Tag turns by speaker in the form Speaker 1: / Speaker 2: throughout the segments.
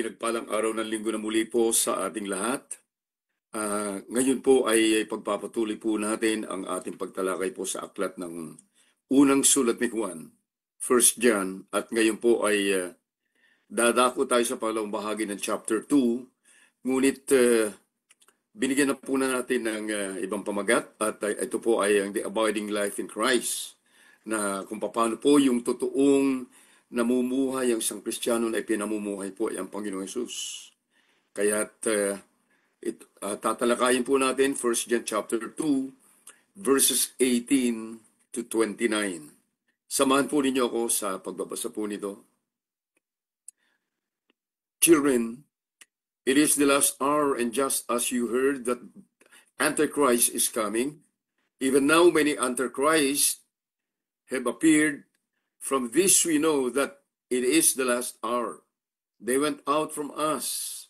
Speaker 1: Pinagpalang araw ng linggo na muli po sa ating lahat. Ngayon po ay pagpapatuloy po natin ang ating pagtalakay po sa aklat ng unang sulat ni Juan, 1 John, at ngayon po ay dadako tayo sa pangalawang bahagi ng chapter 2, ngunit binigyan na po natin ng ibang pamagat at ito po ay ang The Abiding Life in Christ, na kung paano po yung totoong namumuhay ang isang Kristiyano na ipinamumuhay po ay ang Panginoong Hesus. Kaya't tatalakayin po natin 1 John chapter 2, verses 18 to 29. Samahan po ninyo ako sa pagbabasa po nito. Children, it is the last hour, and just as you heard that Antichrist is coming, even now many Antichrists have appeared. From this we know that it is the last hour. They went out from us,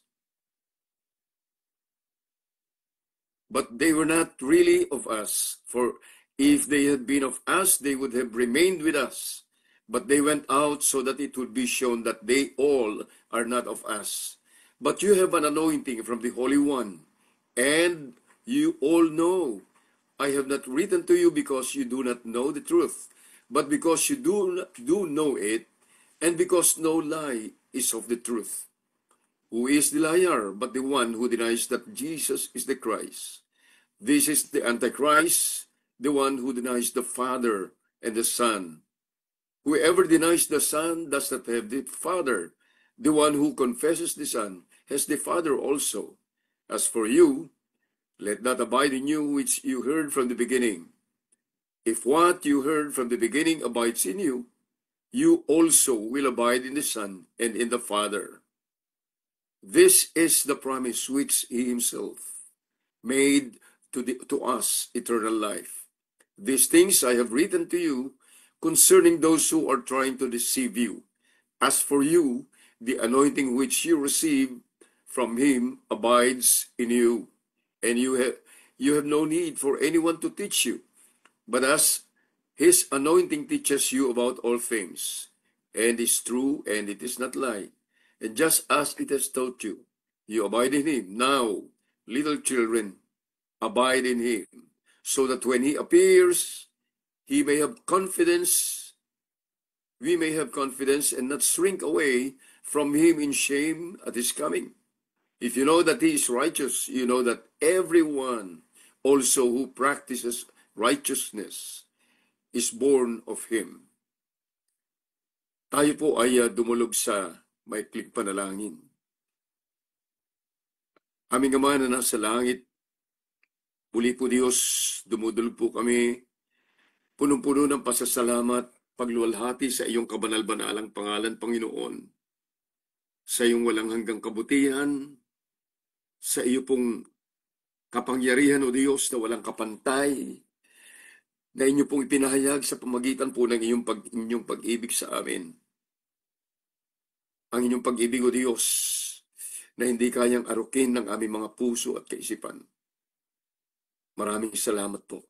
Speaker 1: but they were not really of us. For if they had been of us, they would have remained with us. But they went out so that it would be shown that they all are not of us. But you have an anointing from the Holy One, and you all know. I have not written to you because you do not know the truth, but because you do know it, and because no lie is of the truth. Who is the liar but the one who denies that Jesus is the Christ? This is the Antichrist, the one who denies the Father and the Son. Whoever denies the Son does not have the Father. The one who confesses the Son has the Father also. As for you, let that abide in you which you heard from the beginning. If what you heard from the beginning abides in you, you also will abide in the Son and in the Father. This is the promise which He Himself made to us, eternal life. These things I have written to you concerning those who are trying to deceive you. As for you, the anointing which you receive from Him abides in you, and you have no need for anyone to teach you. But as His anointing teaches you about all things, and is true, and it is not lie, and just as it has taught you, you abide in Him. Now, little children, abide in Him, so that when He appears, we may have confidence and not shrink away from Him in shame at His coming. If you know that He is righteous, you know that everyone also who practices righteousness is born of Him. Tayo po ay dumulog sa maikling panalangin. Aming Ama na nasa langit, muli po Diyos, dumudulog po kami, punong-puno ng pasasalamat, pagluwalhati sa iyong kabanal-banalang pangalan, Panginoon, sa iyong walang hanggang kabutihan, sa iyo pong kapangyarihan, O Diyos, na walang kapantay, na inyo pong ipinahayag sa pamagitan po ng inyong pag-ibig sa amin. Ang inyong pag-ibig, O Diyos, na hindi kayang arukin ng aming mga puso at kaisipan. Maraming salamat po.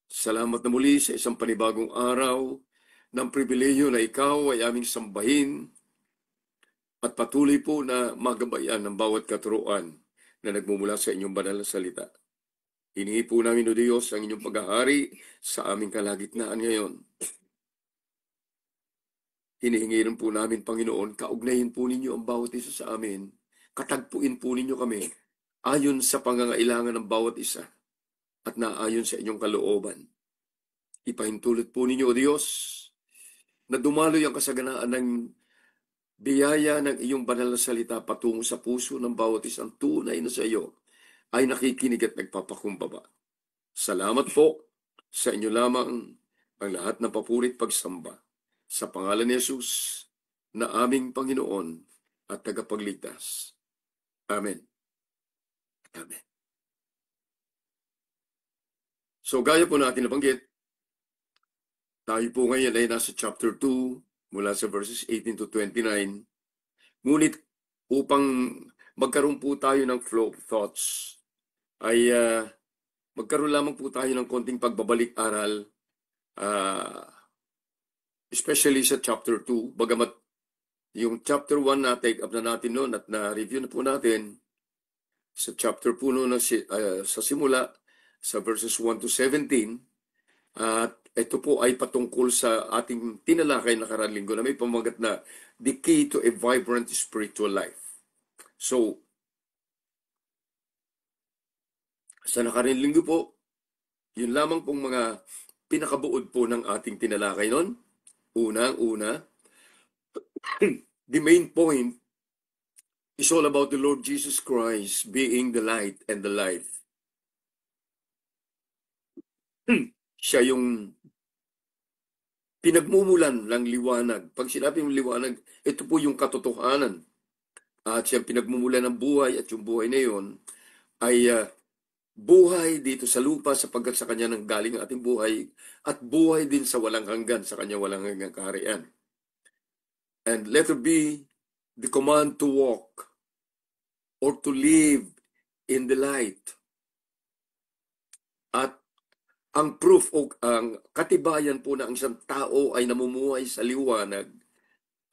Speaker 1: Salamat na muli sa isang panibagong araw ng pribilehiyo na ikaw ay aming sambahin at patuloy po na magabayan ng bawat katuruan na nagmumula sa inyong banal na salita. Hinihi po namin, O Diyos, ang inyong paghahari sa aming kalagitnaan ngayon. Hinihingi rin po namin, Panginoon, kaugnayin po ninyo ang bawat isa sa amin. Katagpuin po ninyo kami ayon sa pangangailangan ng bawat isa at naayon sa inyong kalooban. Ipahintulot po ninyo, O Diyos, na dumaloy ang kasaganaan ng biyaya ng iyong banal na salita patungo sa puso ng bawat isang tunay na sa iyo ay nakikinig at nagpapakumbaba. Salamat po sa inyo lamang ang lahat ng papurit pagsamba. Sa pangalan ni Jesus na aming Panginoon at tagapagligtas. Amen. Amen. So gaya po natin nabanggit, tayo po ngayon ay nasa chapter 2 mula sa verses 18 to 29. Ngunit upang magkaroon po tayo ng flow of thoughts, ay magkaroon lamang po tayo ng konting pagbabalik-aral, especially sa chapter 2, bagamat Yung chapter 1 na take up na natin noon at na-review na po natin sa chapter po noon sa simula, sa verses 1 to 17. At ito po ay patungkol sa ating tinalakay nakaraan linggo na may pamagat na The Key to a Vibrant Spiritual Life. So, sa nakaraan linggo po, yun lamang pong mga pinakabuod po ng ating tinalakay noon. Unang-una, the main point is all about the Lord Jesus Christ being the light and the life. Siya yung pinagmumulan ng liwanag. Pag sinabi ng liwanag, ito po yung katotohanan. At siya pinagmumulan ng buhay at yung buhay na yun ay buhay dito sa lupa sapagkat sa kanya nang galing ang ating buhay at buhay din sa walang hanggan, sa kanya walang hanggang kaharian. And letter B, the command to walk or to live in the light. At ang proof o ang katibayan po na ang isang tao ay namumuhay sa liwanag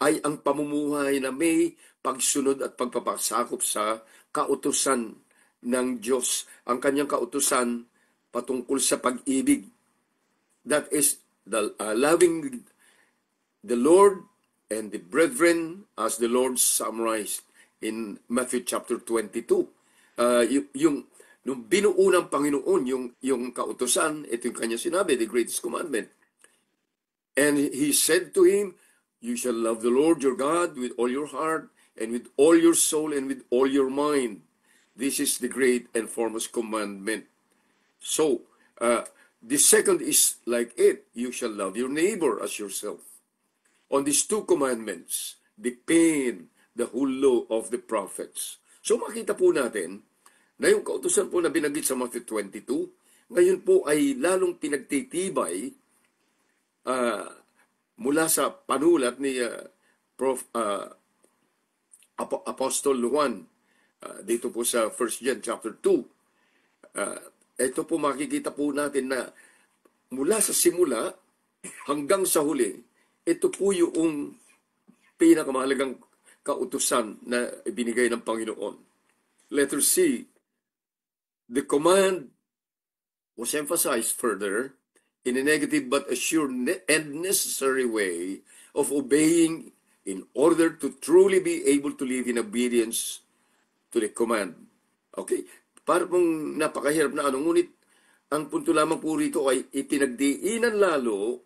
Speaker 1: ay ang pamumuhay na may pagsunod at pagpapasakop sa kautusan ng Diyos. Ang kanyang kautusan patungkol sa pag-ibig. That is loving the Lord and the brethren as the Lord summarized in Matthew chapter 22. Nung binuo ng Panginoon yung kautusan, ito yung kanya sinabi, the greatest commandment. And He said to him, you shall love the Lord your God with all your heart and with all your soul and with all your mind. This is the great and foremost commandment. So, the second is like it. You shall love your neighbor as yourself. On these two commandments depend the whole law of the prophets. So makita po natin na yung kautusan po na binanggit sa Matthew 22, ngayon po ay lalong pinagtitibay mula sa panulat ni Apostol Juan dito po sa 1 John chapter 2. Ito po makikita po natin na mula sa simula hanggang sa huli, ito po yung pinakamahalagang kautusan na ibinigay ng Panginoon. Letter C, the command was emphasized further in a negative but assured and necessary way of obeying in order to truly be able to live in obedience to the command. Okay? Para pong napakahirap na ngunit ang punto lamang po rito ay ipinagdiinan lalo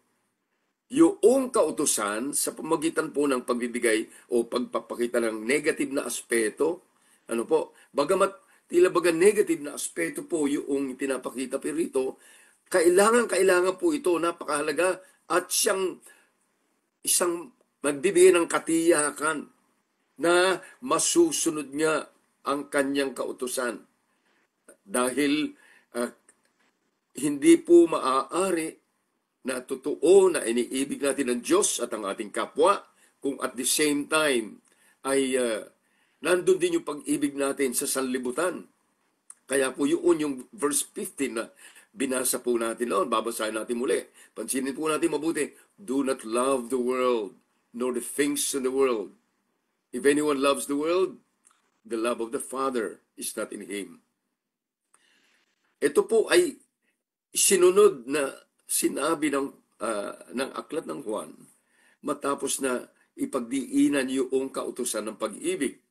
Speaker 1: yung kautusan sa pamagitan po ng pagbibigay o pagpapakita ng negative na aspeto. Ano po? Bagamat tila baga negative na aspeto po yung pinapakita po rito, kailangan po ito, napakahalaga at siyang isang magbibigay ng katiyakan na masusunod niya ang kanyang kautusan. Dahil hindi po maaari na totoo na iniibig natin ng Diyos at ang ating kapwa kung at the same time ay nandun din yung pag-ibig natin sa sanlibutan. Kaya po yung verse 15 na binasa po natin noon, babasahin natin muli. Pansinin po natin mabuti, do not love the world, nor the things in the world. If anyone loves the world, the love of the Father is not in him. Ito po ay sinunod na sinabi ng aklat ng Juan matapos na ipagdiinan yung kautusan ng pag-ibig.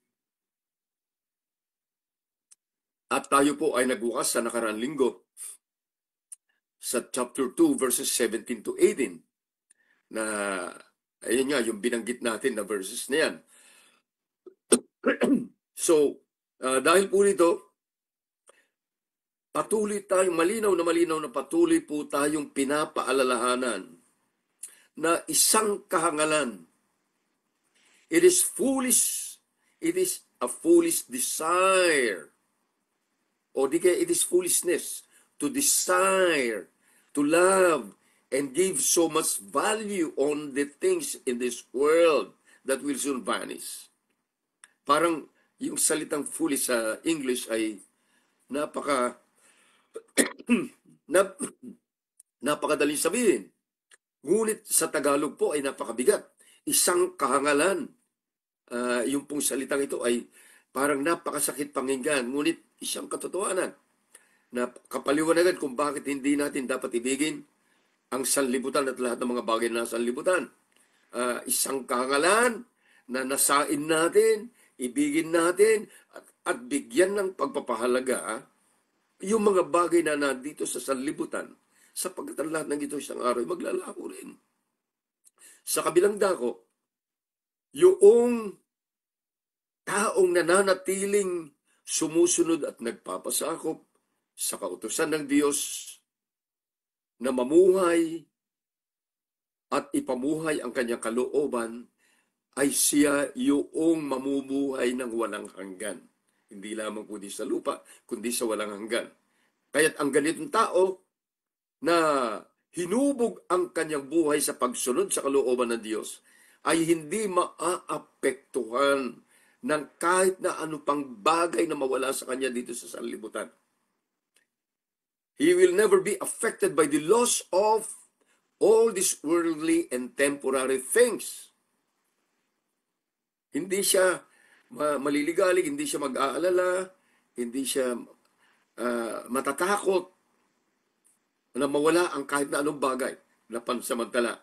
Speaker 1: At tayo po ay nagbukas sa nakaraang linggo sa chapter 2 verses 17 to 18 na ayun nga yung binanggit natin na verses na yan. So, dahil po nito, patuloy tayong malinaw na patuloy po tayong pinapaalalahanan na isang kahangalan. It is a foolish desire. O di kaya it is foolishness to desire, to love, and give so much value on the things in this world that will soon vanish. Parang yung salitang foolish sa English ay napakadaling sabihin. Ngunit sa Tagalog po ay napakabigat. Isang kahangalan. yung pong salitang ito ay parang napakasakit pakinggan, ngunit isang katotohanan na kapaliwanagan kung bakit hindi natin dapat ibigin ang sanlibutan at lahat ng mga bagay na sanlibutan. Isang karangalan na nasain natin, ibigin natin, at bigyan ng pagpapahalaga yung mga bagay na nandito sa sanlibutan, sapagkat ang lahat ng ito isang araw ay maglalako rin. Sa kabilang dako, yung taong nananatiling sumusunod at nagpapasakop sa kautusan ng Diyos na mamuhay at ipamuhay ang kanyang kalooban, ay siya yung mamumuhay ng walang hanggan. Hindi lamang kundi sa lupa, kundi sa walang hanggan. Kaya't ang ganitong tao na hinubog ang kanyang buhay sa pagsunod sa kalooban ng Diyos ay hindi maaapektuhan ng kahit na ano pang bagay na mawala sa kanya dito sa sanlibutan. He will never be affected by the loss of all these worldly and temporary things. Hindi siya maliligalig, hindi siya mag-aalala, hindi siya matatakot na mawala ang kahit na anong bagay na pansamantala.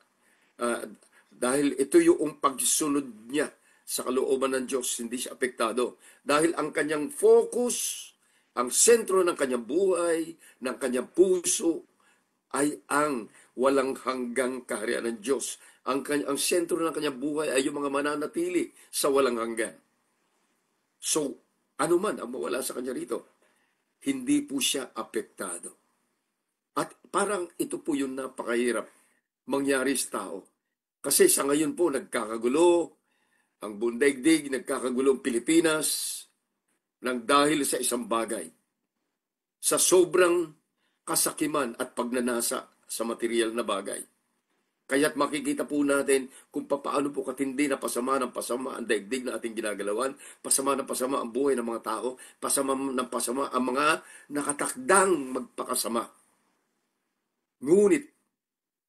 Speaker 1: Dahil ito yung pagsunod niya sa kalooban ng Diyos, hindi siya apektado. Dahil ang kanyang focus, ang sentro ng kanyang buhay, ng kanyang puso, ay ang walang hanggang kaharian ng Diyos. Ang sentro ng kanyang buhay ay yung mga mananatili sa walang hanggan. So, ano man ang mawala sa kanya rito, hindi po siya apektado. At parang ito po yung napakahirap mangyari sa tao. Kasi sa ngayon po, nagkakagulo ang buong daigdig, nagkakagulo ang Pilipinas nang dahil sa isang bagay. Sa sobrang kasakiman at pagnanasa sa material na bagay. Kaya't makikita po natin kung paano po katindi na pasama ng pasama ang daigdig na ating ginagalawan, pasama ng pasama ang buhay ng mga tao, pasama ng pasama ang mga nakatakdang magpakasama. Ngunit,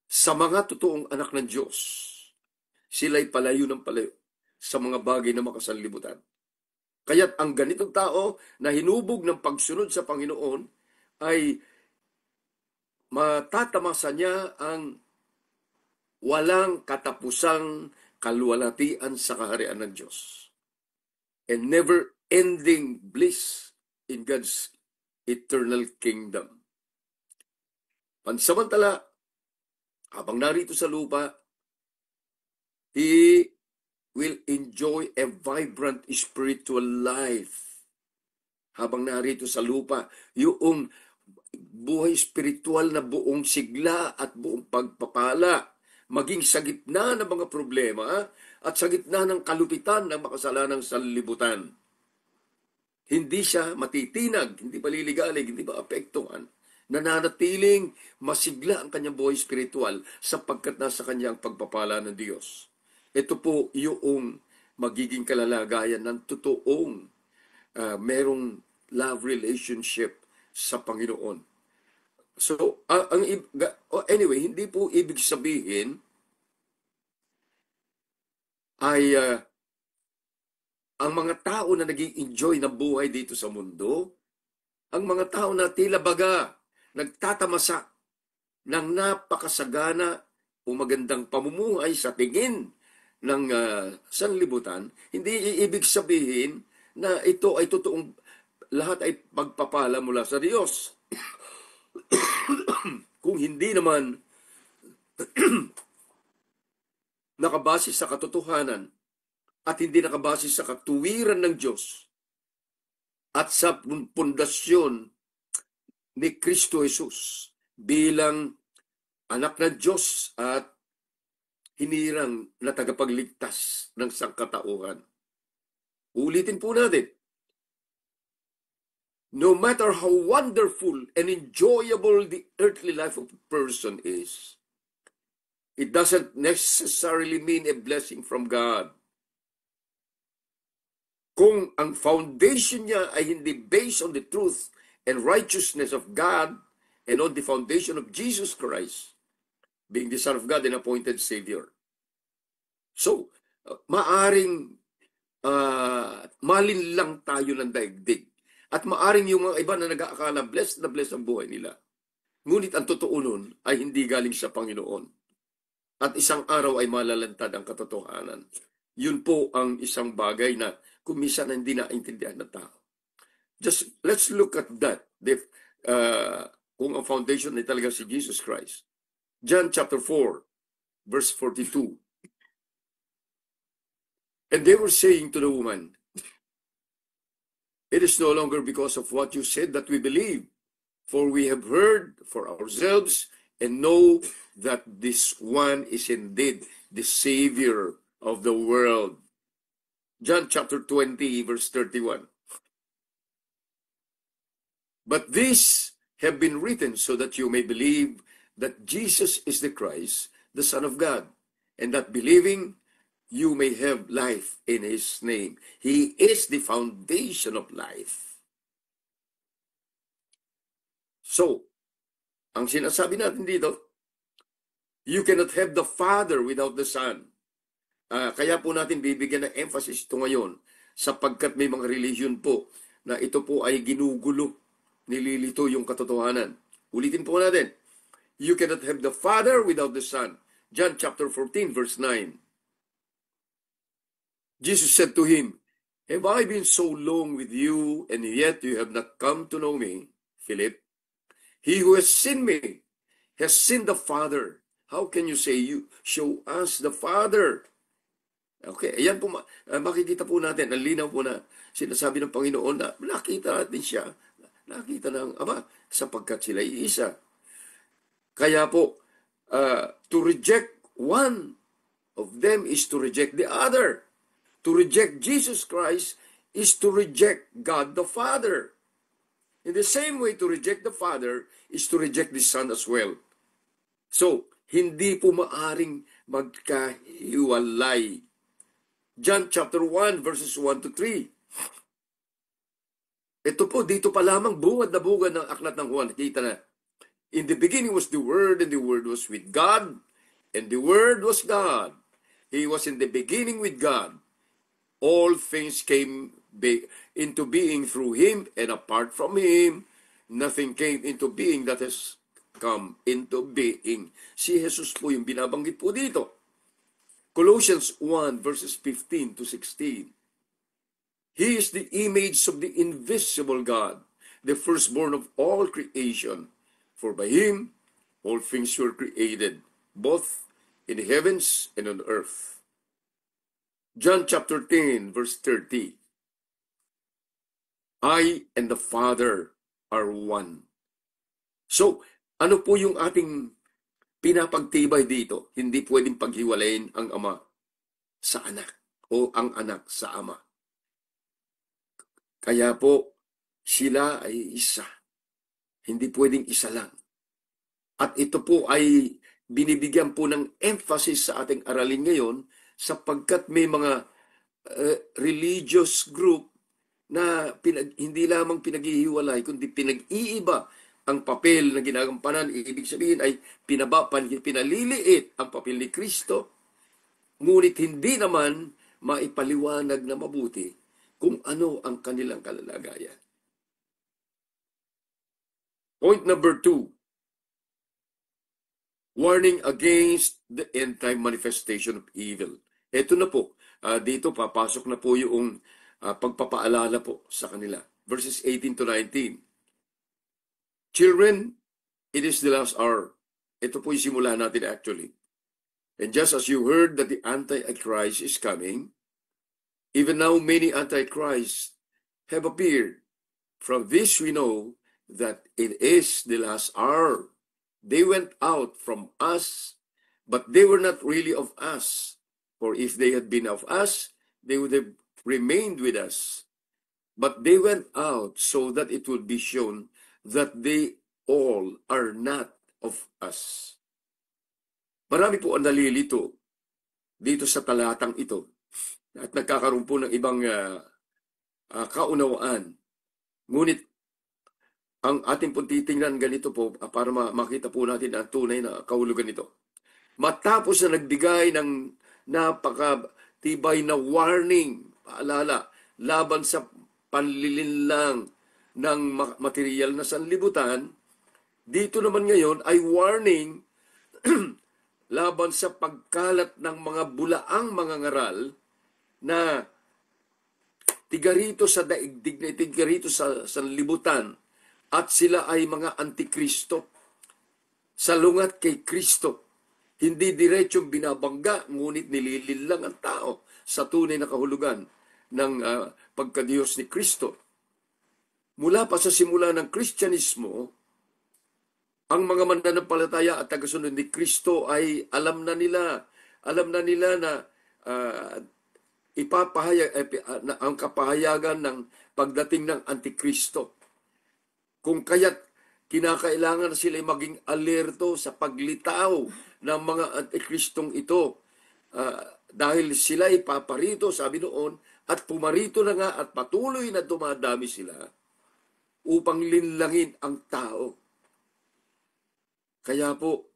Speaker 1: sa mga totoong anak ng Diyos, sila'y palayo ng palayo sa mga bagay na makasanlibutan. Kaya't ang ganitong tao na hinubog ng pagsunod sa Panginoon ay matatamasa niya ang walang katapusang kaluwalhatian sa kaharian ng Diyos. And never-ending bliss in God's eternal kingdom. Pansamantala, habang narito sa lupa, he will enjoy a vibrant spiritual life. Habang narito sa lupa, yung buhay spiritual na buong sigla at buong pagpapala, maging sa gitna ng mga problema at sa gitna ng kalupitan ng makasalanang sanlibutan. Hindi siya matitinag, hindi paliligalig, hindi maapektuhan. Nananatiling masigla ang kanyang buhay spiritual sapagkat nasa kanyang pagpapala ng Diyos. Ito po yung magiging kalalagayan ng totoong merong love relationship sa Panginoon. So, anyway, hindi po ibig sabihin ay ang mga tao na nag-i-enjoy ng buhay dito sa mundo, ang mga tao na tila baga nagtatamasa ng napakasagana o magandang pamumuhay sa tingin ng sanlibutan, hindi ibig sabihin na ito ay totoong lahat ay pagpapala mula sa Diyos. Kung hindi naman nakabase sa katotohanan at hindi nakabase sa katuwiran ng Diyos at sa pundasyon ni Kristo Jesus bilang anak ng Diyos at hinirang na tagapagligtas ng sangkatauhan. Ulitin po natin, no matter how wonderful and enjoyable the earthly life of a person is, it doesn't necessarily mean a blessing from God. Kung ang foundation niya ay hindi based on the truth and righteousness of God and on the foundation of Jesus Christ, being the Son of God and appointed Savior. So, maaring malinlang tayo ng daigdig. At maaring yung mga iba na nag-aakala blessed na blessed ang buhay nila. Ngunit ang totoo nun ay hindi galing sa Panginoon. At isang araw ay malalantad ang katotohanan. Yun po ang isang bagay na kung minsan hindi naintindihan ng tao. Just let's look at that. Kung ang foundation ay talaga si Jesus Christ. John chapter 4, verse 42. And they were saying to the woman, "It is no longer because of what you said that we believe, for we have heard for ourselves and know that this one is indeed the Savior of the world." John chapter 20, verse 31. But these have been written so that you may believe that Jesus is the Christ, the Son of God, and that believing you may have life in His name. He is the foundation of life. So, ang sinasabi natin dito, you cannot have the Father without the Son. Kaya po natin bibigyan ng emphasis ito ngayon sapagkat may mga religion po na ito po ay ginugulo, nililito yung katotohanan. Ulitin po natin, you cannot have the Father without the Son. John chapter 14, verse 9. Jesus said to him, "Have I been so long with you, and yet you have not come to know me, Philip? He who has seen me has seen the Father. How can you say, you show us the Father?" Okay, ayan po, makikita po natin, ang linaw po na sinasabi ng Panginoon na nakita natin siya, nakita ng Ama, sapagkat sila isa. Kaya po, to reject one of them is to reject the other. To reject Jesus Christ is to reject God the Father. In the same way, to reject the Father is to reject the Son as well. So, hindi po maaring magkahiwalay. John chapter 1, verses 1 to 3. Ito po, dito pa lamang bungad na bungad ng aklat ng Juan. Kita na. In the beginning was the Word, and the Word was with God, and the Word was God. He was in the beginning with God. All things came into being through Him, and apart from Him, nothing came into being that has come into being. Si Jesus po yung binabanggit po dito. Colossians 1, verses 15 to 16. He is the image of the invisible God, the firstborn of all creation. For by Him, all things were created, both in the heavens and on earth. John chapter 10, verse 30. I and the Father are one. So, ano po yung ating pinapagtibay dito? Hindi pwedeng paghiwalayin ang Ama sa Anak o ang Anak sa Ama. Kaya po, sila ay isa. Hindi pwedeng isa lang. At ito po ay binibigyan po ng emphasis sa ating aralin ngayon sapagkat may mga religious group na hindi lamang pinaghihiwalay, kundi pinag-iiba ang papel na ginagampanan. Ibig sabihin ay pinaliliit ang papel ni Kristo, ngunit hindi naman maipaliwanag na mabuti kung ano ang kanilang kalalagayan. Point number 2. Warning against the end-time manifestation of evil. Ito na po. Dito papasok na po yung pagpapaalala po sa kanila. Verses 18 to 19. Children, it is the last hour. Ito po yung simula natin actually. And just as you heard that the Antichrist is coming, even now many Antichrists have appeared. From this we know that it is the last hour. They went out from us, but they were not really of us. For if they had been of us, they would have remained with us. But they went out so that it would be shown that they all are not of us. Marami po ang nalilito dito sa talatang ito at nagkakaroon po ng ibang kaunawaan. Ngunit ang ating pong titingnan ganito po para makita po natin ang tunay na kahulugan nito. Matapos na nagbigay ng napakatibay na warning paalala, laban sa panlilinlang ng material na sanlibutan, dito naman ngayon ay warning laban sa pagkalat ng mga bulaang mga ngaral na tigarito sa daigdig na tigarito sa sanlibutan at sila ay mga antikristo. Salungat kay Kristo. Hindi diretsong binabangga, ngunit nilililang ang tao sa tunay na kahulugan ng pagkadiyos ni Kristo. Mula pa sa simula ng Kristyanismo, ang mga mananampalataya at tagasunod ni Kristo ay alam na nila na ang kapahayagan ng pagdating ng Antikristo. Kung kaya't kinakailangan na sila maging alerto sa paglitaw ng mga Antikristong ito. Dahil sila ay paparito, sabi noon, at pumarito na nga at patuloy na dumadami sila upang linlangin ang tao. Kaya po,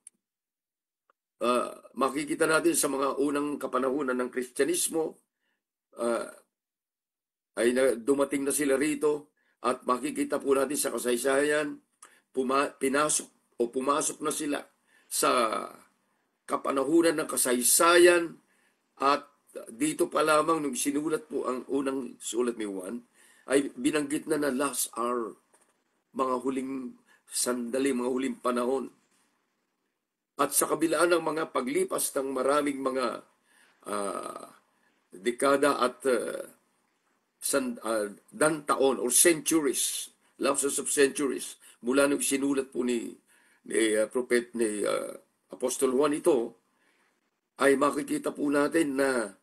Speaker 1: makikita natin sa mga unang kapanahunan ng Kristyanismo, ay dumating na sila rito at makikita po natin sa kasaysayan, pumasok na sila sa kapanahunan ng kasaysayan at dito pa lamang nung sinulat po ang unang sulat ni Juan, ay binanggit na last hour, mga huling sandali, mga huling panahon. At sa kabila ng mga paglipas ng maraming mga dekada at taon or centuries, lapses of centuries, mula nung sinulat po ni Apostol Juan ito, ay makikita po natin na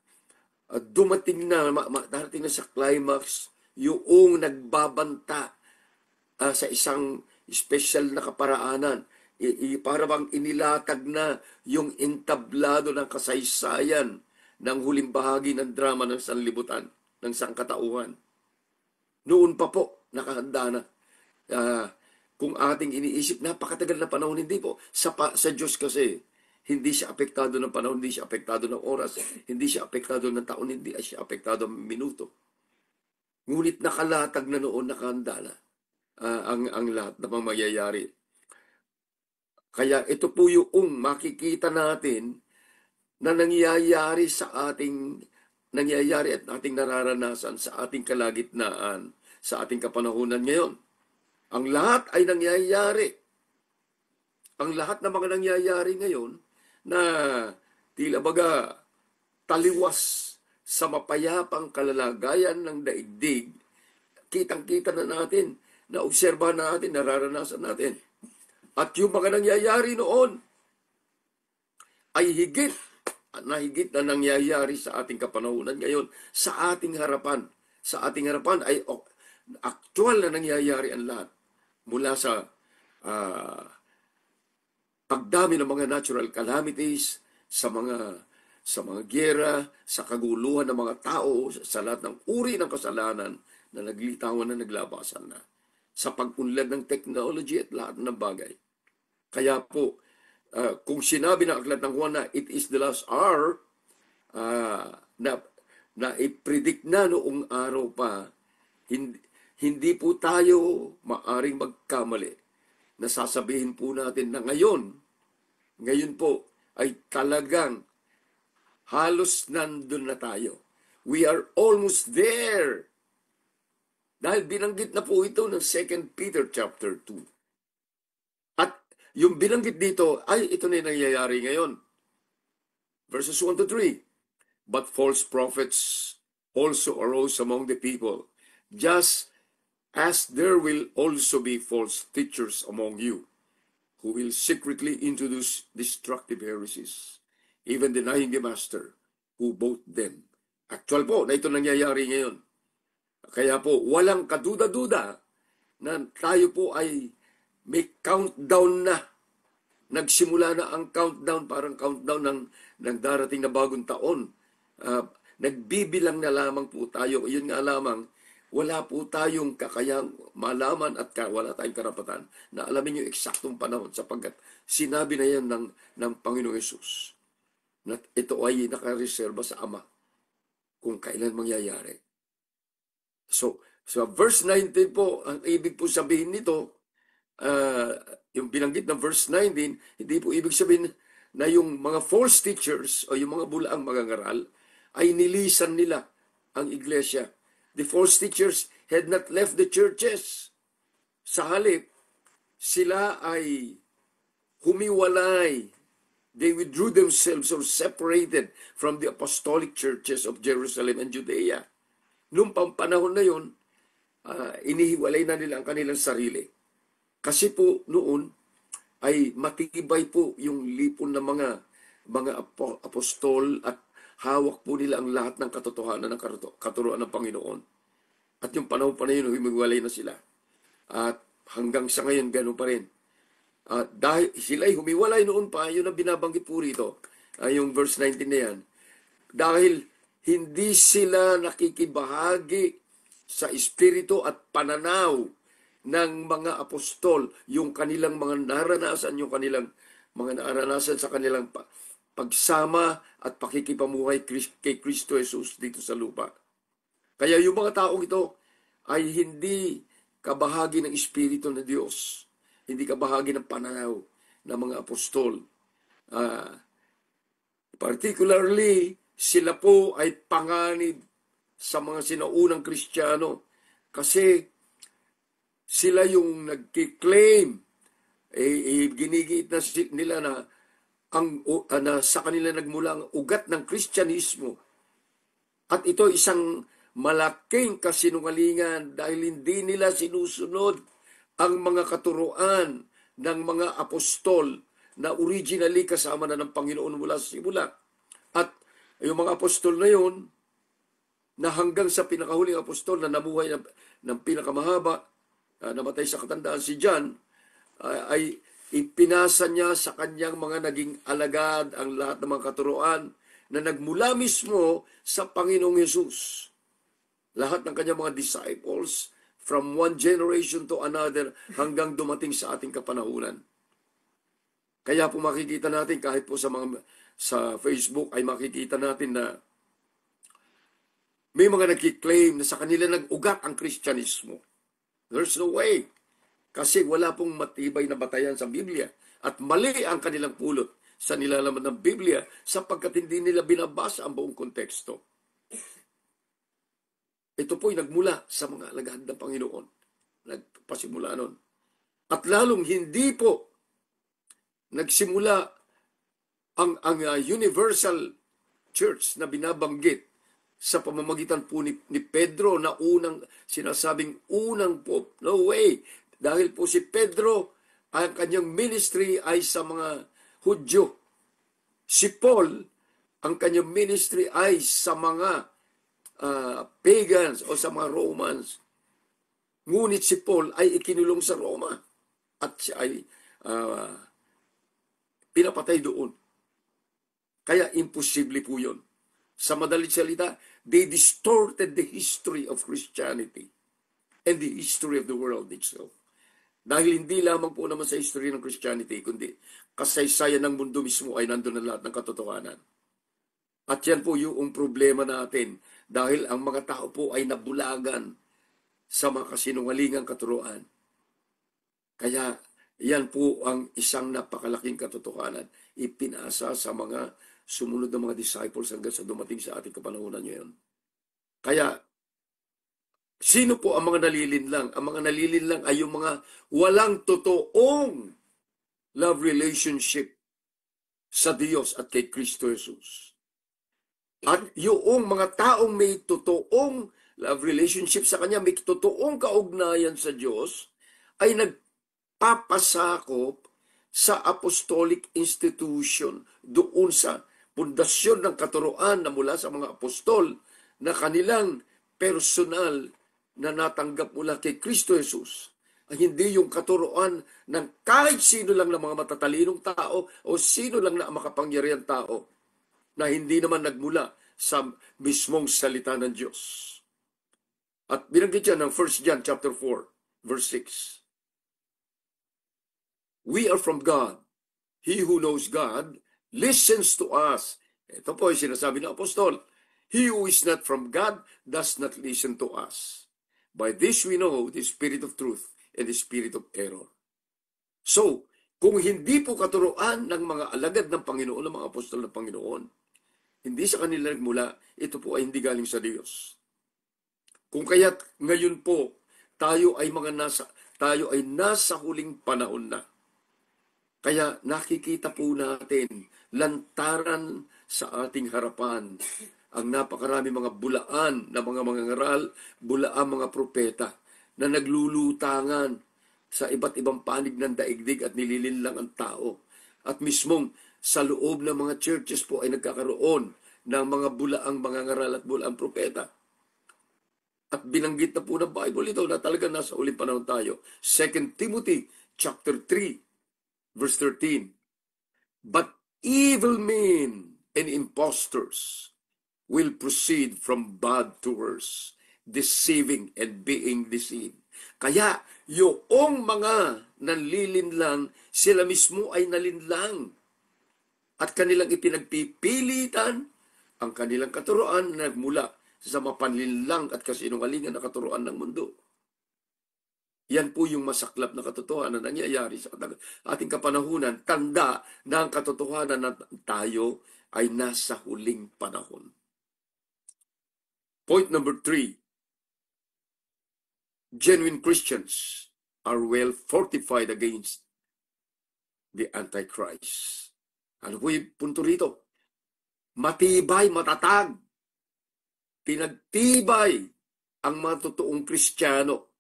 Speaker 1: darating na sa climax yung nagbabanta sa isang special na kaparaanan. Para bang inilatag na yung entablado ng kasaysayan ng huling bahagi ng drama ng sanlibutan, ng sangkatauhan. Noon pa po, nakahanda na. Kung ating iniisip, napakatagal na panahon, hindi po. Sa Diyos kasi, hindi siya apektado ng panahon, hindi siya apektado ng oras, hindi siya apektado ng taon, hindi siya apektado ng minuto. Ngunit nakalatag na noon, nakahanda na ang lahat ng mga mangyayari. Kaya ito po yung makikita natin na nangyayari at ating nararanasan sa ating kalagitnaan, sa ating kapanahunan ngayon. Ang lahat ay nangyayari. Ang lahat ng mga nangyayari ngayon na tila baga taliwas sa mapayapang kalalagayan ng daigdig, kitang-kita na natin, naobserbahan natin, nararanasan natin. At yung mga nangyayari noon ay higit na nangyayari sa ating kapanahunan ngayon, sa ating harapan. Sa ating harapan ay aktual na nangyayari ang lahat. Mula sa pagdami ng mga natural calamities, sa mga giyera, sa kaguluhan ng mga tao, sa lahat ng uri ng kasalanan na naglitawan na naglabasan na. Sa pag-unlad ng technology at lahat ng bagay. Kaya po, kung sinabi ng aklat ng Juan na it is the last hour, na i-predict na noong araw pa, hindi po tayo maaring magkamali na sasabihin po natin na ngayon po ay talagang halos nandun na tayo. We are almost there. Dahil binanggit na po ito ng 2 Peter chapter 2. Yung binanggit dito, ay ito na yung nangyayari ngayon. Verses 1 to 3. But false prophets also arose among the people, just as there will also be false teachers among you, who will secretly introduce destructive heresies, even denying the master who bought them. Actual po na ito nangyayari ngayon. Kaya po, walang kaduda-duda na tayo po ay may countdown na. Nagsimula na ang countdown, parang countdown ng darating na bagong taon. Nagbibilang na lamang po tayo. Yun nga lamang, wala po tayong kakayang malaman at wala tayong karapatan na alamin yung eksaktong panahon sapagkat sinabi na yan ng Panginoong Yesus na ito ay nakareserba sa Ama. kung kailan mangyayari. So, verse 19 po, ang ibig po sabihin nito, yung binanggit ng verse 19, hindi po ibig sabihin na yung mga false teachers o yung mga bulaang mangangaral ay nilisan nila ang iglesia. The false teachers had not left the churches. Sa halip, sila ay humiwalay. They withdrew themselves or separated from the apostolic churches of Jerusalem and Judea. Noong panahon na yun, inihiwalay na nila ang kanilang sarili. Kasi po noon ay matibay po yung lipon ng mga apostol at hawak po nila ang lahat ng katotohanan ng katuruan ng Panginoon. At yung panahon pa na yun, humiwalay na sila. At hanggang sa ngayon, gano'n pa rin. Dahil sila'y humiwalay noon pa, yun ang binabanggit po rito, yung verse 19 na yan. Dahil hindi sila nakikibahagi sa espiritu at pananaw ng mga apostol, yung kanilang mga naranasan, yung kanilang mga naranasan sa kanilang pagsama at pakikipamuhay kay Kristo Jesus dito sa lupa. Kaya yung mga taong ito ay hindi kabahagi ng espiritu ng Diyos. Hindi kabahagi ng pananaw ng mga apostol. Particularly, sila po ay panganib sa mga sinaunang Kristiyano kasi sila yung nagkiklaim, ginigit na nila na sa kanila nagmula ang ugat ng Kristyanismo. At ito isang malaking kasinungalingan dahil hindi nila sinusunod ang mga katuruan ng mga apostol na originally kasama na ng Panginoon mula sa simula. At yung mga apostol na yun, na hanggang sa pinakahuling apostol na nabuhay ng pinakamahaba, namatay sa katandaan si John, ay ipinasa niya sa kanyang mga naging alagad ang lahat ng mga katuruan na nagmula mismo sa Panginoong Yesus. Lahat ng kanyang mga disciples from one generation to another hanggang dumating sa ating kapanahunan. Kaya po makikita natin kahit po sa Facebook ay makikita natin na may mga nagkiklaim na sa kanila nag-ugat ang Kristyanismo. There's no way. Kasi wala pong matibay na batayan sa Biblia. At mali ang kanilang pulot sa nilalaman ng Biblia sapagkat hindi nila binabasa ang buong konteksto. Ito po'y nagmula sa mga alagad ng Panginoon. Nagpasimula nun. At lalong hindi po nagsimula ang universal church na binabanggit sa pamamagitan po ni Pedro na unang sinasabing unang pope. No way. Dahil po si Pedro, ang kanyang ministry ay sa mga Hudyo. Si Paul, ang kanyang ministry ay sa mga pagans o sa mga Romans. Ngunit si Paul ay ikinulong sa Roma at siya ay pinapatay doon. Kaya imposible po yun. Sa madaling salita, they distorted the history of Christianity and the history of the world itself. Dahil hindi lamang po naman sa history ng Christianity, kundi kasaysayan ng mundo mismo ay nandun na lahat ng katotohanan. At yan po yung problema natin dahil ang mga tao po ay nabulagan sa mga kasinungalingang katuruan. Kaya yan po ang isang napakalaking katotohanan ipinasa sa mga sumunod ng mga disciples hanggang sa dumating sa ating kapanahunan ngayon. Kaya, sino po ang mga nalilinlang? Ang mga nalilinlang ay yung mga walang totoong love relationship sa Diyos at kay Kristo Jesus. At yung mga taong may totoong love relationship sa Kanya, may totoong kaugnayan sa Diyos, ay nagpapasakop sa apostolic institution doon sa pundasyon ng katuruan na mula sa mga apostol na kanilang personal na natanggap mula kay Kristo Jesus. Ang hindi yung katuruan ng kahit sino lang ng mga matatalinong tao o sino lang na makapangyarihang tao na hindi naman nagmula sa mismong salita ng Diyos. At binanggit yan ng 1 John chapter 4, verse 6. We are from God. He who knows God listens to us. Ito po ay sinasabi ng apostol. He who is not from God does not listen to us. By this we know the spirit of truth and the spirit of error. So, kung hindi po katuruan ng mga alagad ng Panginoon, ng mga apostol ng Panginoon, hindi sa kanila nagmula, ito po ay hindi galing sa Diyos. Kung kaya't ngayon po, tayo ay nasa huling panahon na. Kaya nakikita po natin lantaran sa ating harapan ang napakarami mga bulaan na mga mangangaral, bulaan mga propeta na naglulutangan sa iba't ibang panig ng daigdig at nililinlang ang tao. At mismong sa loob ng mga churches po ay nagkakaroon ng mga bulaang mangangaral at bulaang propeta. At binanggit na po ng Bible ito na talaga nasa uling panahon tayo. 2 Timothy chapter 3, verse 13. But evil men and impostors will proceed from bad to worse, deceiving and being deceived. Kaya yung mga nanlilinlang, sila mismo ay nalinlang. At kanilang ipinagpipilitan ang kanilang katuroan na nagmula sa mapanlinlang at kasinungalingan na katuroan ng mundo. Yan po yung masaklap na katotohanan na nangyayari sa ating kapanahunan. Tanda na ang katotohanan na tayo ay nasa huling panahon. Point number 3. Genuine Christians are well fortified against the Antichrist. Ano po yung punto rito? Matibay, matatag. Pinagtibay ang mga totoong Kristiyano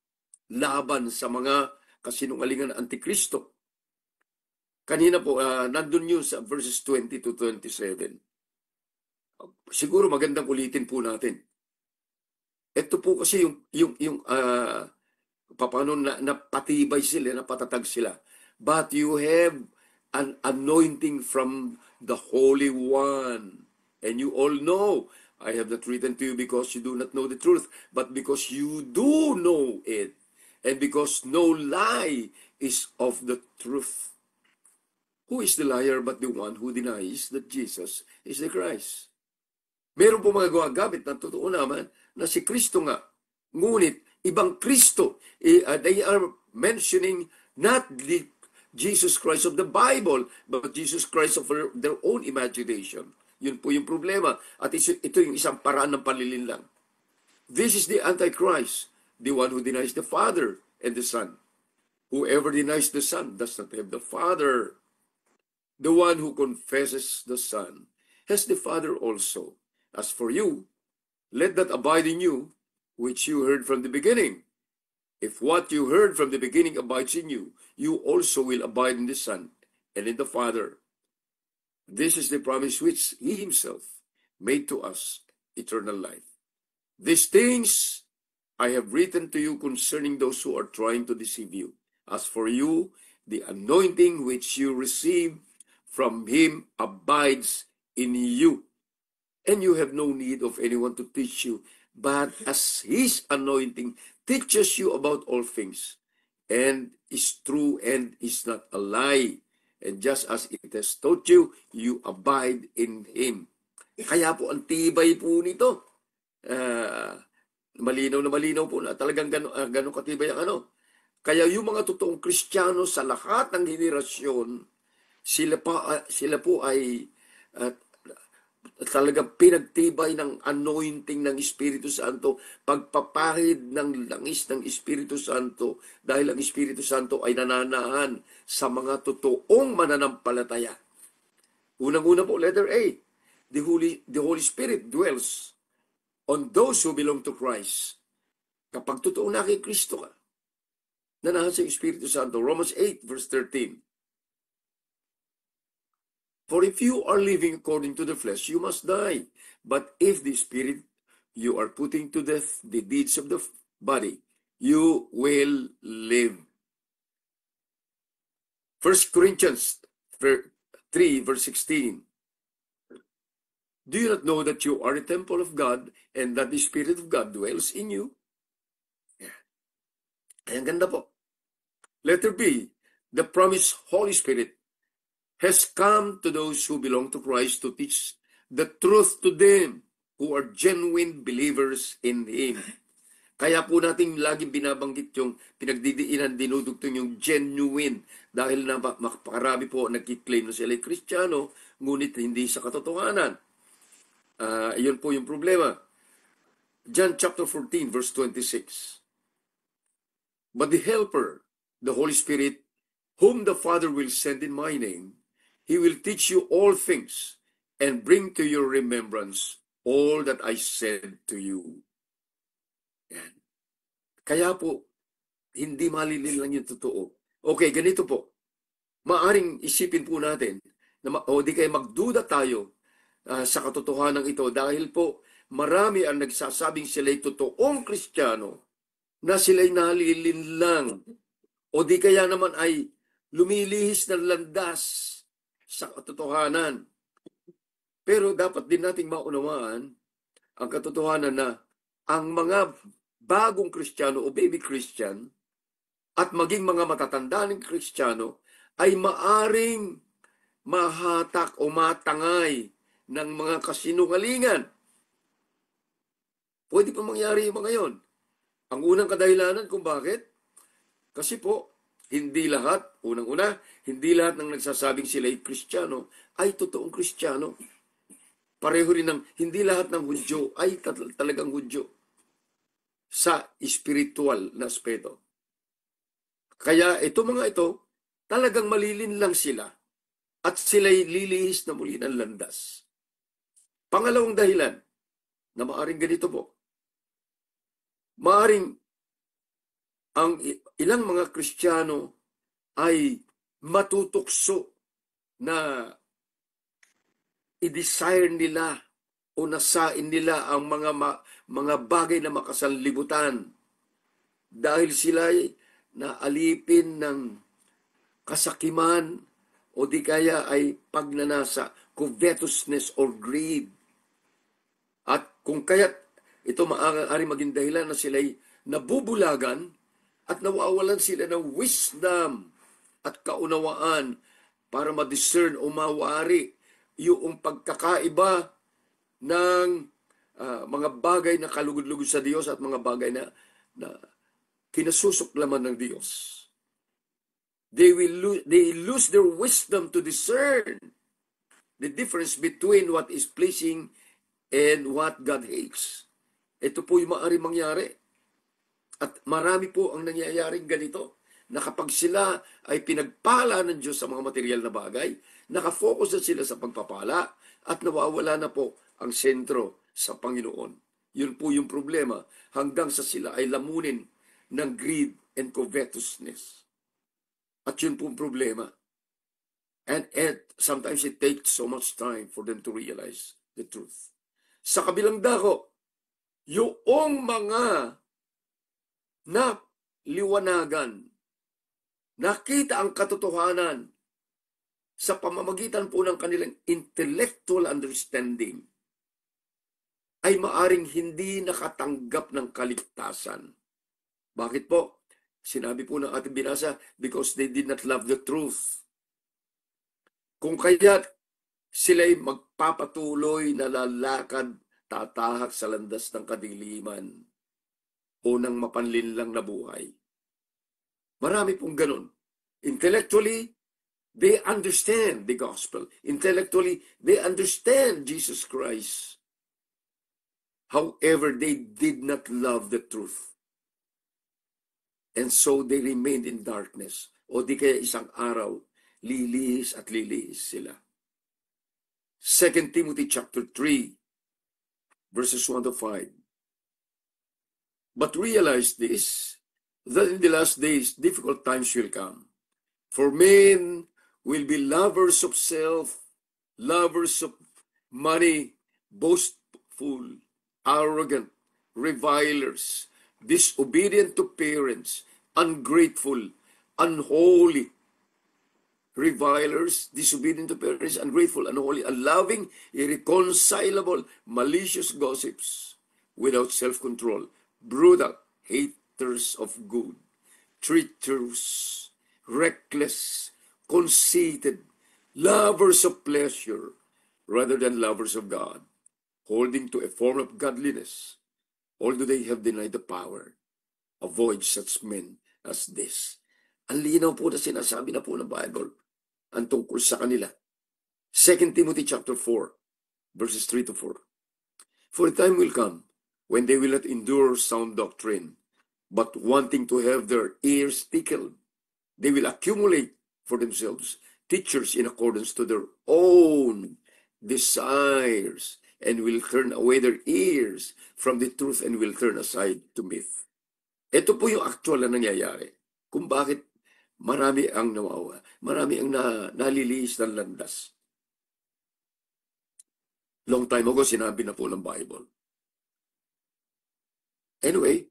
Speaker 1: laban sa mga kasinungalingan ng Antikristo. Kanina po, nandun yun sa verses 20 to 27. Siguro magandang ulitin po natin. Ito po kasi yung paano napatibay sila, napatatag sila. But you have an anointing from the Holy One. And you all know, I have not written to you because you do not know the truth, but because you do know it. And because no lie is of the truth. Who is the liar but the one who denies that Jesus is the Christ? Meron po mga gumagamit na totoo naman na si Kristo nga. Ngunit, ibang Kristo. They are mentioning not the Jesus Christ of the Bible, but Jesus Christ of their own imagination. Yun po yung problema. At ito yung isang paraan ng panlilinlang. This is the Antichrist, the one who denies the Father and the Son. Whoever denies the Son does not have the Father. The one who confesses the Son has the Father also. As for you, let that abide in you, which you heard from the beginning. If what you heard from the beginning abides in you, you also will abide in the Son and in the Father. This is the promise which He Himself made to us, eternal life. These things I have written to you concerning those who are trying to deceive you. As for you, the anointing which you receive from Him abides in you. And you have no need of anyone to teach you, but as His anointing teaches you about all things, and is true and is not a lie. And just as it has taught you, you abide in Him. Kaya po, ang tibay po nito. Malinaw po na talagang gano'ng katibay ang ano. Kaya yung mga totoong Kristiyano sa lahat ng henerasyon, sila po ay talagang pinagtibay ng anointing ng Espiritu Santo, pagpapahid ng langis ng Espiritu Santo, dahil ang Espiritu Santo ay nananahan sa mga totoong mananampalataya. Unang-una po, letter A, the Holy Spirit dwells on those who belong to Christ. Kapag totoo na kay Kristo ka, nanahan sa Espiritu Santo. Romans 8, verse 13. For if you are living according to the flesh, you must die. But if the Spirit you are putting to death the deeds of the body, you will live. 1 Corinthians 3, verse 16. Do you not know that you are a temple of God and that the Spirit of God dwells in you? Yeah. Ay, ang ganda po. Letter B, the promised Holy Spirit has come to those who belong to Christ to teach the truth to them. who are genuine believers in Him. Kaya po natin laging binabanggit yung pinagdidiinan, dinudugtong yung genuine. Dahil na makaparami po nagkiklaim na sila ay Kristiyano, ngunit hindi sa katotohanan. Iyon po yung problema. John chapter 14, verse 26. But the Helper, the Holy Spirit, whom the Father will send in my name, He will teach you all things and bring to your remembrance all that I said to you. Yan. Kaya po, hindi malilin lang yung totoo. Okay, ganito po. Maaring isipin po natin, o di kaya magduda tayo sa katotohanan ito dahil po marami ang nagsasabing sila'y totoong Kristiyano na sila'y nalilin lang o di kaya naman ay lumilihis ng landas sa katotohanan. Pero dapat din nating maunawaan ang katotohanan na ang mga bagong Kristiyano o baby Christian at maging mga matatanda ng Kristiyano ay maaring mahatak o matangay ng mga kasinungalingan. Pwede pa mangyari yung mga yon. Ang unang kadahilanan kung bakit, kasi po, hindi lahat, unang-una, hindi lahat ng nagsasabing sila ay Kristiyano ay totoong Kristiyano. Pareho rin ng hindi lahat ng Hudyo ay talagang Hudyo sa spiritual na aspeto. Kaya ito mga ito, talagang malilin lang sila at sila'y lilihis na muli ng landas. Pangalawang dahilan na maaring ganito po. Maaring ang ilang mga Kristiyano ay matutukso na i-desire nila o nasain nila ang mga bagay na makasanlibutan dahil sila ay naalipin ng kasakiman o di kaya ay pagnanasa, covetousness or greed. At kung kaya't ito maaari maging dahilan na sila'y nabubulagan at nawawalan sila ng wisdom at kaunawaan para ma-discern o mawari yung pagkakaiba ng mga bagay na kalugod-lugod sa Diyos at mga bagay na kinasusuklaman ng Diyos. They lose their wisdom to discern the difference between what is pleasing and what God hates. Ito po yung maaari mangyari. At marami po ang nangyayaring ganito, na kapag sila ay pinagpala ng Diyos sa mga material na bagay, nakafocus na sila sa pagpapala at nawawala na po ang sentro sa Panginoon. Yun po yung problema hanggang sa sila ay lamunin ng greed and covetousness. At yun po ang problema. And sometimes it takes so much time for them to realize the truth. Sa kabilang dako, yung mga na liwanagan, nakita ang katotohanan sa pamamagitan po ng kanilang intellectual understanding, ay maaring hindi nakatanggap ng kaligtasan. Bakit po? Sinabi po ng ating binasa, because they did not love the truth. Kung kaya sila'y magpapatuloy na lalakad, tatahak sa landas ng kadiliman o ng mapanlinlang na buhay. Marami pong ganun. Intellectually, they understand the gospel. Intellectually, they understand Jesus Christ. However, they did not love the truth. And so they remained in darkness. O di kaya isang araw, lilihis at lilihis sila. 2 Timothy chapter 3, verses 1 to 5. But realize this, that in the last days, difficult times will come. For men will be lovers of self, lovers of money, boastful, arrogant, revilers, disobedient to parents, ungrateful, unholy, revilers, disobedient to parents, ungrateful, unholy, unloving, irreconcilable, malicious gossips, without self-control, brutal, haters of good, traitors, reckless, conceited, lovers of pleasure rather than lovers of God, holding to a form of godliness, although they have denied the power, avoid such men as this. Ang linaw po na sinasabi na po ng Bible ang tungkol sa kanila. 2 Timothy chapter 4, verses 3 to 4. For a time will come when they will not endure sound doctrine, but wanting to have their ears tickled, they will accumulate for themselves teachers in accordance to their own desires, and will turn away their ears from the truth and will turn aside to myth. Ito po yung actual na nangyayari. Kung bakit marami ang nawawa, marami ang nalilihis ng landas. Long time ago, sinabi na po ng Bible. Anyway,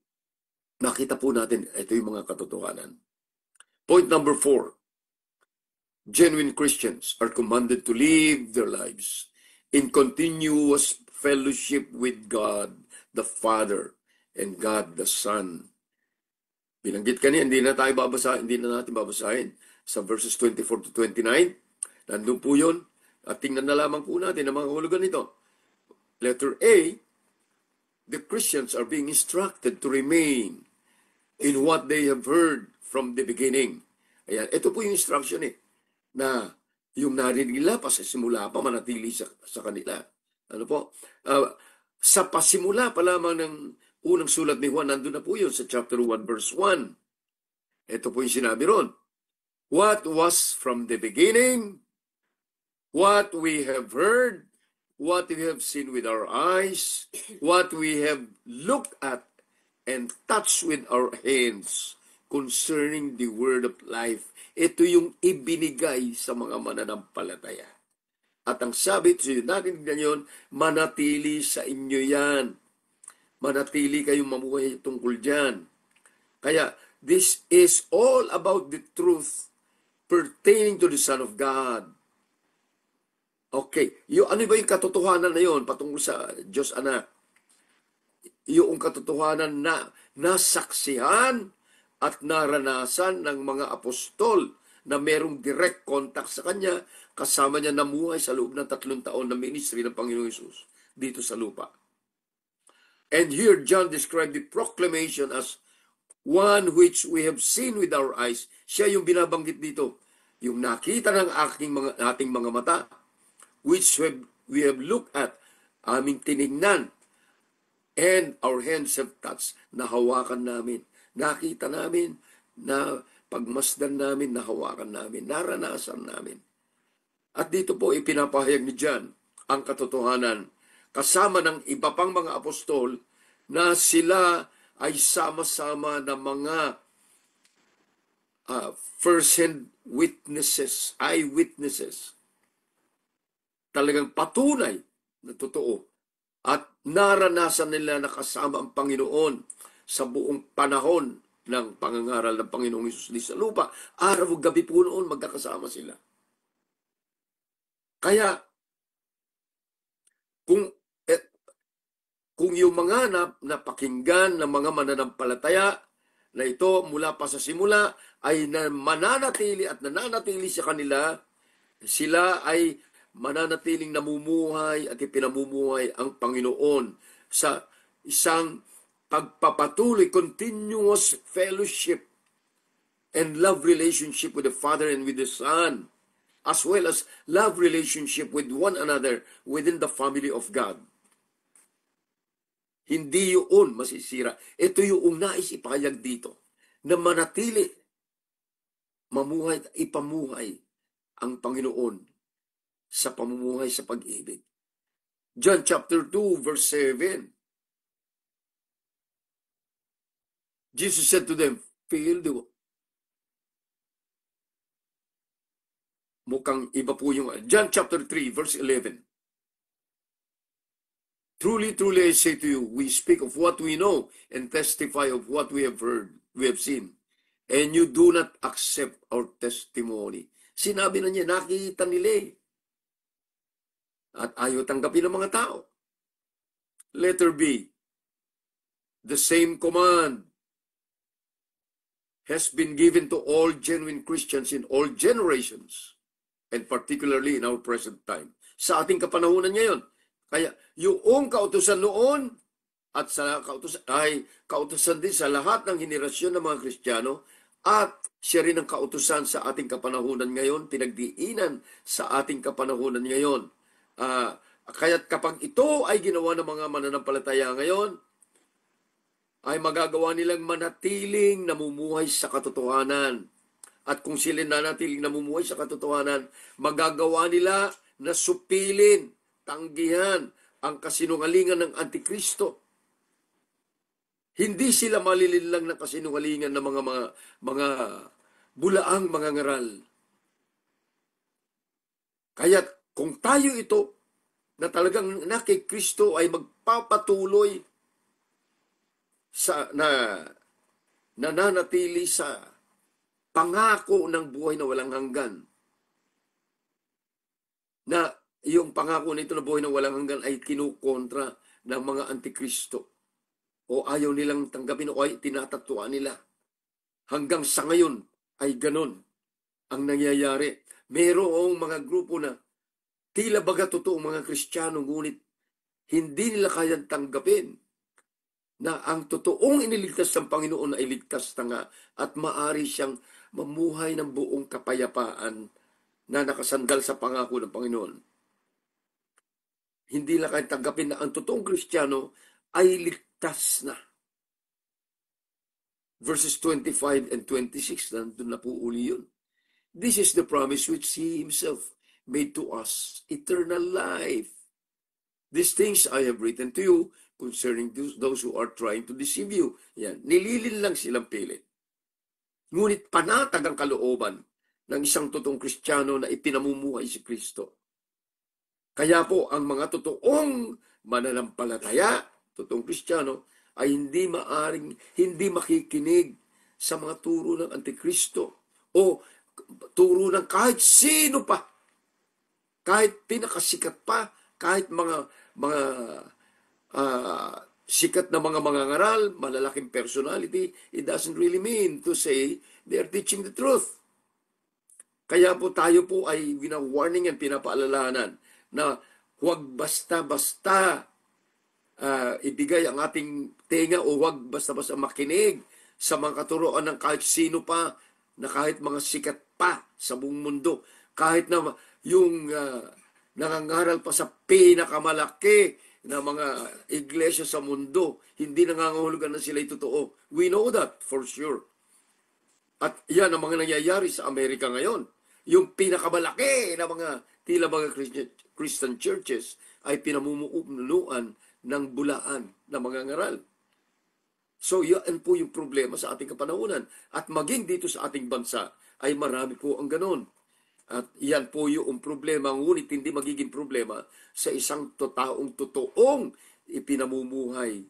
Speaker 1: nakita po natin, ito yung mga katotohanan. Point number 4. Genuine Christians are commanded to live their lives in continuous fellowship with God the Father and God the Son. Binanggit kanina, hindi na natin babasahin sa verses 24 to 29. Nandun po yun. At tingnan na lamang po natin ang mga hulugan nito. Letter A, the Christians are being instructed to remain in what they have heard from the beginning. Ayan, ito po yung instruction na yung narinig nila pa sa simula pa manatili sa kanila. Ano po? Sa pasimula pa lamang ng unang sulat ni Juan, nandun na po yun sa chapter 1 verse 1. Ito po yung sinabi ron. What was from the beginning, what we have heard, what we have seen with our eyes, what we have looked at and touched with our hands concerning the word of life. Ito yung ibinigay sa mga mananampalataya. At ang sabi, narinig na yun, manatili sa inyo yan. Manatili kayong mamuhay tungkol dyan. Kaya, this is all about the truth pertaining to the Son of God. Okay, ano ba yung katotohanan na yun patungkol sa Diyos Anak? Yung katotohanan na nasaksihan at naranasan ng mga apostol na merong direct contact sa Kanya, kasama niya namuhay sa loob ng 3 taon na ministry ng Panginoong Hesus dito sa lupa. And here John described the proclamation as one which we have seen with our eyes. Siya yung binabanggit dito, yung nakita ng ating mga mata, which we have looked at, aming tinignan, and our hands have touched, nahawakan namin. Nakita namin, na pagmasdan namin, nahawakan namin, naranasan namin. At dito po ipinapahayag ni John ang katotohanan kasama ng iba pang mga apostol na sila ay sama-sama na mga first-hand witnesses, eyewitnesses. Talagang patunay na totoo. At naranasan nila na kasama ang Panginoon sa buong panahon ng pangangaral ng Panginoong Hesus sa lupa. Araw o gabi po noon, magkakasama sila. Kaya, kung yung mga napakinggan ng mga mananampalataya na ito mula pa sa simula ay mananatili at nananatili sa kanila, sila ay mananatiling namumuhay at ipinamumuhay ang Panginoon sa isang pagpapatuloy, continuous fellowship and love relationship with the Father and with the Son, as well as love relationship with one another within the family of God. Hindi yun masisira. Ito yung nais ipahayag dito, na manatili, mamuhay, ipamuhay ang Panginoon sa pamumuhay sa pag-ibig. John chapter 2 verse 7. Jesus said to them, feel the... Mukhang iba po yung... John chapter 3 verse 11. Truly, truly I say to you, we speak of what we know and testify of what we have heard, we have seen. And you do not accept our testimony. Sinabi na niya, nakita nila at ayaw tanggapin ng mga tao. Letter B. The same command has been given to all genuine Christians in all generations, and particularly in our present time. Sa ating kapanahunan ngayon, Kaya yung kautusan noon at sa kautusan din sa lahat ng henerasyon ng mga Kristiyano at siya rin ang kautusan sa ating kapanahunan ngayon, pinagdiinan sa ating kapanahunan ngayon. Kaya't kapag ito ay ginawa ng mga mananampalataya ngayon, ay magagawa nilang manatiling namumuhay sa katotohanan. At kung sila nanatiling namumuhay sa katotohanan, magagawa nila na supilin, tanggihan ang kasinungalingan ng Antikristo. Hindi sila malilinlang ng kasinungalingan ng mga bulaang mga ngaral. Kaya kung tayo ito na talagang na kay Kristo ay magpapatuloy sa nananatili sa pangako ng buhay na walang hanggan, na yung pangako nito na buhay na walang hanggan ay kinukontra ng mga Antikristo o ayaw nilang tanggapin o ay tinatatwa nila. Hanggang sa ngayon ay ganon ang nangyayari. Merong mga grupo na tila baga totoong mga Kristiyano, ngunit hindi nila kayang tanggapin na ang totoong iniligtas ng Panginoon ay ligtas na nga at maari siyang mamuhay ng buong kapayapaan na nakasandal sa pangako ng Panginoon. Hindi nila kayang tanggapin na ang totoong Kristiyano ay ligtas na. Verses 25 and 26, nandun na po uli yun. This is the promise which He Himself made to us, eternal life. These things I have written to you concerning those who are trying to deceive you. Yan, nililin lang silang pilit. Ngunit panatag ang kalooban ng isang totoong Kristiyano na ipinamumuhay si Kristo. Kaya po, ang mga totoong mananampalataya, totoong Kristiyano, ay hindi makikinig sa mga turo ng Antikristo o turo ng kahit sino pa, kahit pinakasikat pa, kahit mga sikat na mga ngaral, malalaking personality. It doesn't really mean to say they are teaching the truth. Kaya po tayo po ay wina-warning and pinapaalalahanan na huwag basta-basta ibigay ang ating tenga o huwag basta-basta makinig sa mga katuroan ng kahit sino pa, na kahit mga sikat pa sa buong mundo, kahit na yung nangangaral pa sa pinakamalaki na mga iglesia sa mundo, hindi nangangahulugan na sila totoo. We know that for sure. At yan ang mga nangyayari sa Amerika ngayon. Yung pinakamalaki na mga tila mga Christian churches ay pinamumunuan ng bulaan na mga ngaral. So yan po yung problema sa ating kapanahunan. At maging dito sa ating bansa ay marami po ang ganon. At yan po yung problema, ngunit hindi magiging problema sa isang taong totoong ipinamumuhay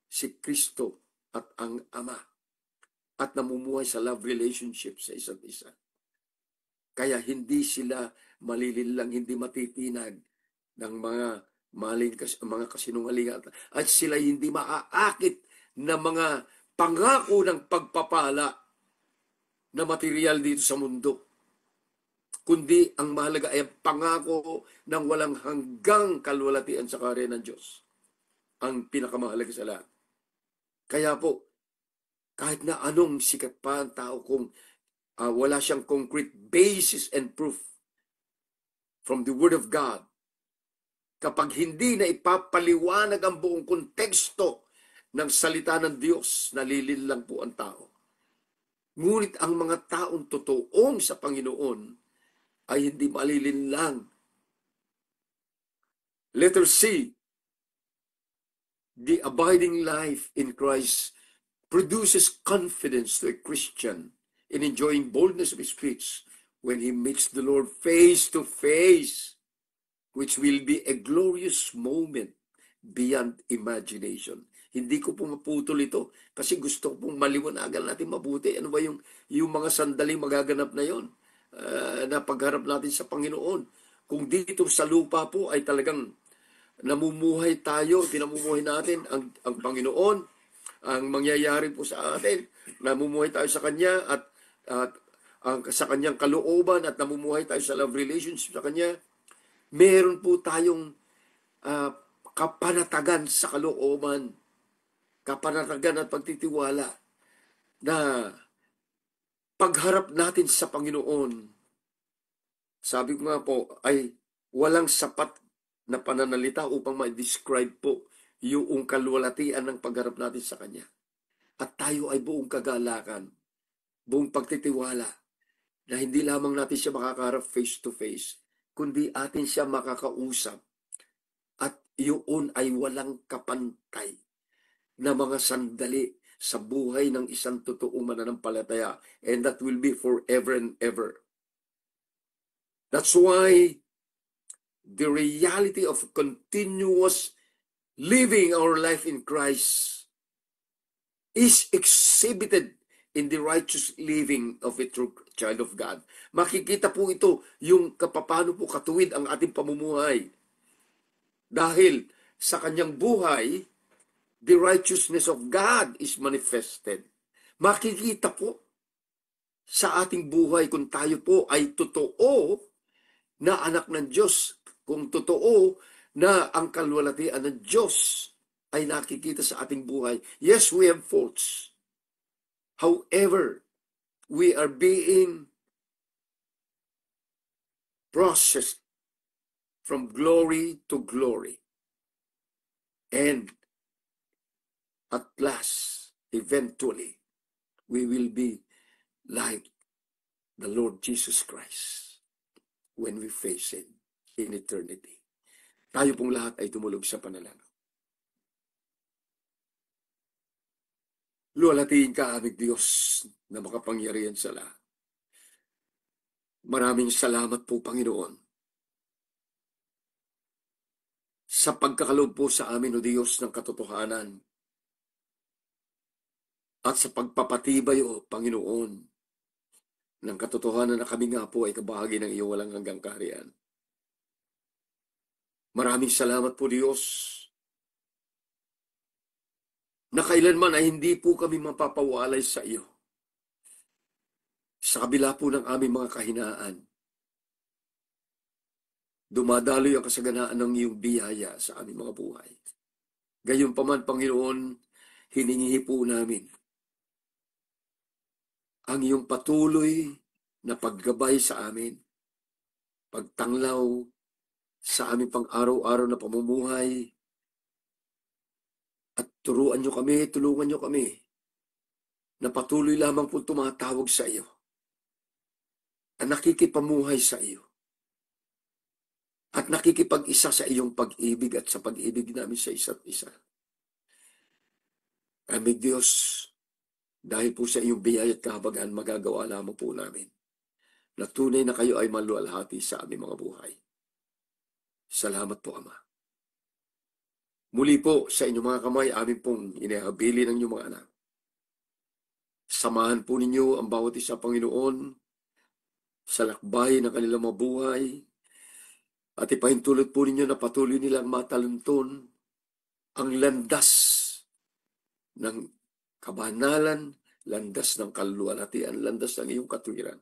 Speaker 1: si Kristo at ang Ama at namumuhay sa love relationship sa isa't isa. Kaya hindi sila malilinlang, hindi matitinag ng mga mga kasinungalingan at sila hindi maaakit na mga pangako ng pagpapala na material dito sa mundo. Kundi ang mahalaga ay ang pangako ng walang hanggang kalwalatian sa karya ng Diyos. Ang pinakamahalaga sa lahat. Kaya po, kahit na anong sikat pa ang tao kung wala siyang concrete basis and proof from the Word of God, kapag hindi na ipapaliwanag ang buong konteksto ng salita ng Diyos, nalilin lang po ang tao. Ngunit ang mga taong totoong sa Panginoon ay hindi malilinlang. Letter C, the abiding life in Christ produces confidence to a Christian in enjoying boldness of speech when he meets the Lord face to face, which will be a glorious moment beyond imagination. Hindi ko po maputol ito kasi gusto ko pong maliwanagan natin mabuti. Ano ba yung mga sandaling magaganap na yon? Na pagharap natin sa Panginoon. Kung dito sa lupa po ay talagang namumuhay tayo, pinamumuhay natin ang Panginoon, ang mangyayari po sa atin, namumuhay tayo sa Kanya at sa Kanyang kalooban at namumuhay tayo sa love relationship sa Kanya, meron po tayong kapanatagan sa kalooban, kapanatagan at pagtitiwala na pagharap natin sa Panginoon, sabi ko nga po, ay walang sapat na pananalita upang ma-describe po yung kalwalatian ng pagharap natin sa Kanya. At tayo ay buong kagalakan, buong pagtitiwala, na hindi lamang natin siya makakaharap face to face, kundi atin siya makakausap. At yun ay walang kapantay na mga sandali sa buhay ng isang totoong mananampalataya, and that will be forever and ever. That's why the reality of continuous living our life in Christ is exhibited in the righteous living of a true child of God. Makikita po ito yung paano po katuwid ang ating pamumuhay. Dahil sa kanyang buhay, the righteousness of God is manifested. Makikita po sa ating buhay kung tayo po ay totoo na anak ng Diyos, kung totoo na ang kalwalatian ng Diyos ay nakikita sa ating buhay. Yes, we have faults. However, we are being processed from glory to glory. And at last, eventually, we will be like the Lord Jesus Christ when we face Him in eternity. Tayo pong lahat ay tumulog sa panalangin. Luwalhatiin ka, aming Diyos, na makapangyarihan sa lahat. Maraming salamat po, Panginoon, sa pagkakaloob po sa amin, O Diyos, ng katotohanan at sa pagpapatibay, O Panginoon, ng katotohanan na kami nga po ay kabahagi ng iyong walang hanggang kaharian. Maraming salamat po, Diyos, na kailanman ay hindi po kami mapapawalay sa iyo. Sa kabila po ng aming mga kahinaan, dumadaloy ang kasaganaan ng iyong biyaya sa aming mga buhay. Gayunpaman, Panginoon, hiningi po namin ang iyong patuloy na paggabay sa amin, pagtanglaw sa aming pang-araw-araw na pamumuhay, at tulungan niyo kami na patuloy lamang po tumatawag sa iyo, at nakikipamuhay sa iyo, at nakikipag-isa sa iyong pag-ibig at sa pag-ibig namin sa isa't isa. Aming Diyos, dahil po sa iyong biyaya at kahabagahan, magagawa lamang po namin na tunay na kayo ay maluwalhati sa aming mga buhay. Salamat po, Ama. Muli po sa inyong mga kamay, amin pong inihabilin ang inyong mga anak. Samahan po ninyo ang bawat isa, Panginoon, sa lakbay ng kanilang mabuhay, at ipahintulot po ninyo na patuloy nilang matalunton ang landas ng kabanalan, landas ng kaluwalhatian, landas ng iyong katuwiran.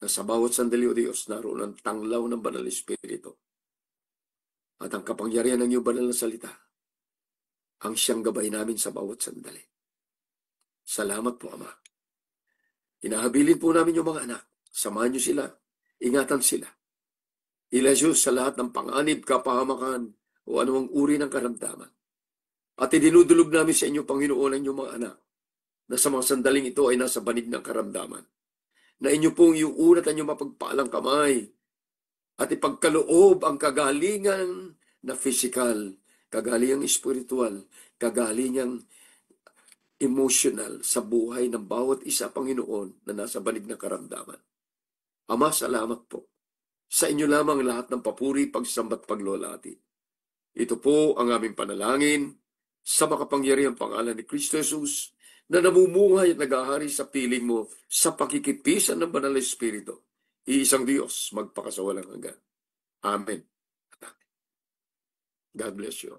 Speaker 1: Na sa bawat sandali, O Diyos, naroon ang tanglaw ng Banal na Espiritu. At ang kapangyarihan ng iyong banal na salita, ang siyang gabay namin sa bawat sandali. Salamat po, Ama. Hinahabilin po namin yung mga anak. Samahan niyo sila. Ingatan sila. Ilasyo sa lahat ng panganib, kapahamakan, o anumang uri ng karamdaman. At idinudulog namin sa inyo, Panginoon, ang inyong mga anak, na sa mga sandaling ito ay nasa banig ng karamdaman. Na inyo pong iuunat ang inyong mapagpalang kamay, at ipagkaloob ang kagalingan na physical, kagalingang spiritual, kagalingang emotional sa buhay ng bawat isa, Panginoon, na nasa banig ng karamdaman. Ama, salamat po. Sa inyo lamang lahat ng papuri, pagsambat, paglolati. Ito po ang aming panalangin sa makapangyarihang pangalan ni Kristo Jesus, na namumuhay at nag-ahari sa piling mo sa pakikipisan ng Banal na Espiritu. Iisang Diyos, magpakasawalang hanggan. Amen. God bless you.